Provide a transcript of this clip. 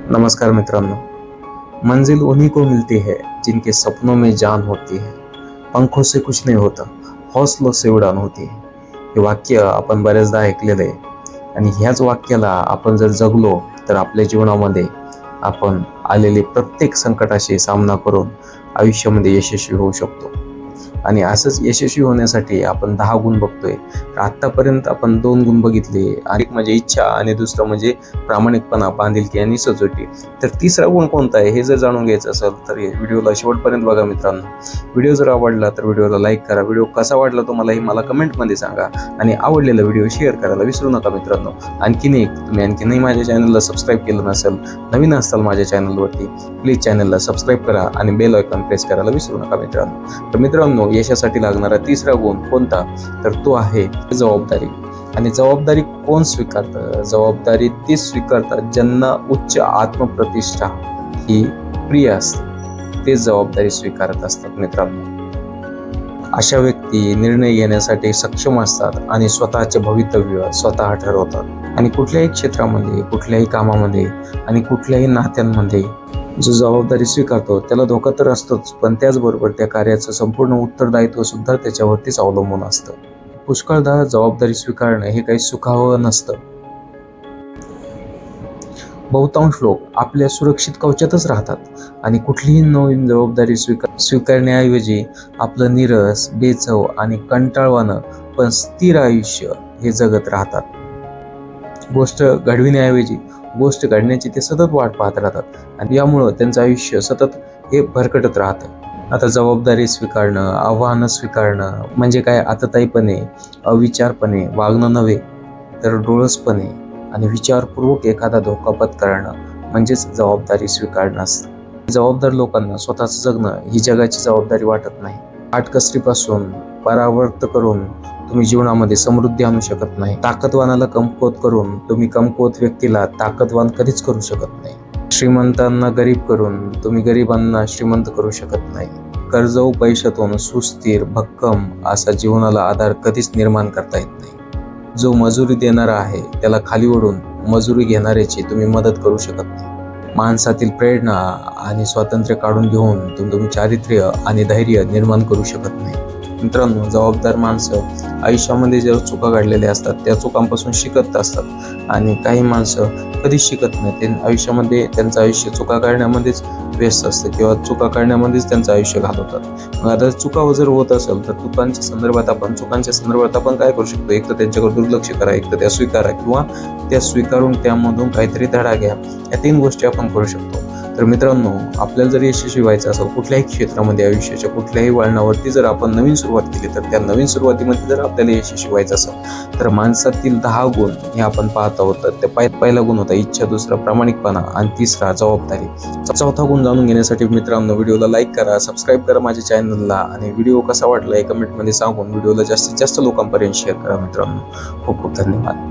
नमस्कार मित्रांनो, मंजिल उन्हीं को मिलती है जिनके सपनों में जान होती है, पंखों से कुछ नहीं होता, हौसलों से उडान होती है. हे वाक्य आपण बऱ्याचदा ऐकलेलं आहे आणि ह्याच वाक्याला आपण जर जगलो तर आपल्या जीवनामध्ये आपण आलेले प्रत्येक संकटाशी सामना करून आयुष्यामध्ये यशस्वी होऊ शकतो. आणि असंच यशस्वी होण्यासाठी आपण 10 गुण बघतोय. आत्तापर्यंत आपण 2 गुण बघितले, एक म्हणजे इच्छा आणि दुसरं म्हणजे प्रामाणिकपणा, बांधिलकी आणि सचोटी. तर तिसरा गुण कोणता आहे हे जर जाणून घ्यायचं असेल तर व्हिडिओला शेवटपर्यंत बघा मित्रांनो. व्हिडिओ जर आवडला तर व्हिडिओला लाईक करा. व्हिडिओ कसा वाटला तुम्हाला हे मला कमेंटमध्ये सांगा आणि आवडलेला व्हिडिओ शेअर करायला विसरू नका मित्रांनो. तुम्ही माझ्या चॅनलला सबस्क्राईब केलं नसेल, नवीन असाल माझ्या चॅनलवरती, प्लीज चॅनलला सबस्क्राईब करा आणि बेल आयकॉन प्रेस करायला विसरू नका मित्रांनो. तर मित्रांनो, यशासाठी लागणारा तिसरा गुण कोणता, तर तो आहे जबाबदारी. आणि जबाबदारी कोण स्वीकारतं? जबाबदारी ते स्वीकारतात ज्यांना उच्च आत्मप्रतिष्ठा ही प्रिय असते, ते जबाबदारी स्वीकारत असतात मित्रांनो. अशा व्यक्ती निर्णय घेण्यासाठी सक्षम असतात आणि स्वतःचे भवितव्य स्वतः ठरवतात. आणि कुठल्याही क्षेत्रामध्ये, कुठल्याही कामामध्ये आणि कुठल्याही नात्यांमध्ये जो जबाबदारी स्वीकारतो त्याला धोका तर असतोच, पण त्याचबरोबर त्या कार्याचं संपूर्ण उत्तरदायित्व सुद्धा त्याच्यावरतीच अवलंबून असतं. पुष्कळदा जबाबदारी स्वीकारणं हे काही सुखावं नसतं. बहुतांश लोक आपल्या सुरक्षित कवचातच राहतात आणि कुठलीही नवीन जबाबदारी स्वीकारण्याऐवजी आपलं नीरस, बेचव आणि कंटाळवाणं पण स्थिर आयुष्य हे जगत राहतात. गोष्ट घडविण्याऐवजी गोष्ट घडण्याची ते सतत वाट पाहत राहतात आणि यामुळं त्यांचं आयुष्य सतत हे भरकटत राहतं. आता जबाबदारी स्वीकारणं, आव्हानं स्वीकारणं म्हणजे काय? आतताईपणे, अविचारपणे वागणं नव्हे, तर डोळसपणे आणि विचारपूर्वक एखादा धोका पत्करणं म्हणजेच जबाबदारी स्वीकारणं असतं. जबाबदार लोकांना स्वतःचं जगणं ही जगाची जबाबदारी वाटत नाही. काटकसरीपासून परावर्त करून तुम्ही जीवनामध्ये समृद्धी आणू शकत नाही. ताकदवानाला कमकुवत करून तुम्ही कमकुवत व्यक्तीला ताकदवान कधीच करू शकत नाही. श्रीमंतांना गरीब करून तुम्ही गरिबांना श्रीमंत करू शकत नाही. कर्जऊ पैशातून सुस्थिर, भक्कम असा जीवनाला आधार कधीच निर्माण करता येत नाही. जो मजुरी देणारा आहे त्याला खाली ओढून मजुरी घेणाऱ्याची तुम्ही मदत करू शकत नाही. माणसातील प्रेरणा आणि स्वातंत्र्य काढून घेऊन तुम्ही चारित्र्य आणि धैर्य निर्माण करू शकत नाही. मित्रांनो, जबाबदार माणसं आयुष्यामध्ये ज्या चुका घडलेल्या असतात त्या चुकांपासून शिकत असतात आणि काही माणसं कधीच शिकत नाही. ते आयुष्यामध्ये त्यांचं आयुष्य चुका करण्यामध्येच व्यस्त असतं किंवा चुका करण्यामध्येच त्यांचं आयुष्य घालवतात. मग आता चुका जर होत असेल तर चुकांच्या संदर्भात आपण काय करू शकतो? एक तर त्यांच्याकडे दुर्लक्ष करा, एक तर त्या स्वीकारा किंवा त्या स्वीकारून त्यामधून काहीतरी धडा घ्या. या 3 गोष्टी आपण करू शकतो. तर मित्रांनो, आपल्याला जर यशस्वी व्हायचं असेल कुठल्याही क्षेत्रामध्ये, आयुष्याच्या कुठल्याही वळणावरती जर आपण नवीन सुरुवात केली, तर त्या नवीन सुरुवातीमध्ये जर आपल्याला यशस्वी व्हायचं असेल तर माणसातील 10 गुण हे आपण पाहत आहोत. तर त्या पहिला गुण होता इच्छा, दुसरा प्रामाणिकपणा आणि तिसरा जबाबदारी. चौथा गुण जाणून घेण्यासाठी मित्रांनो व्हिडिओला लाईक करा, सबस्क्राईब करा माझ्या चॅनलला आणि व्हिडिओ कसा वाटला हे कमेंटमध्ये सांगून व्हिडिओला जास्तीत जास्त लोकांपर्यंत शेअर करा मित्रांनो. खूप खूप धन्यवाद.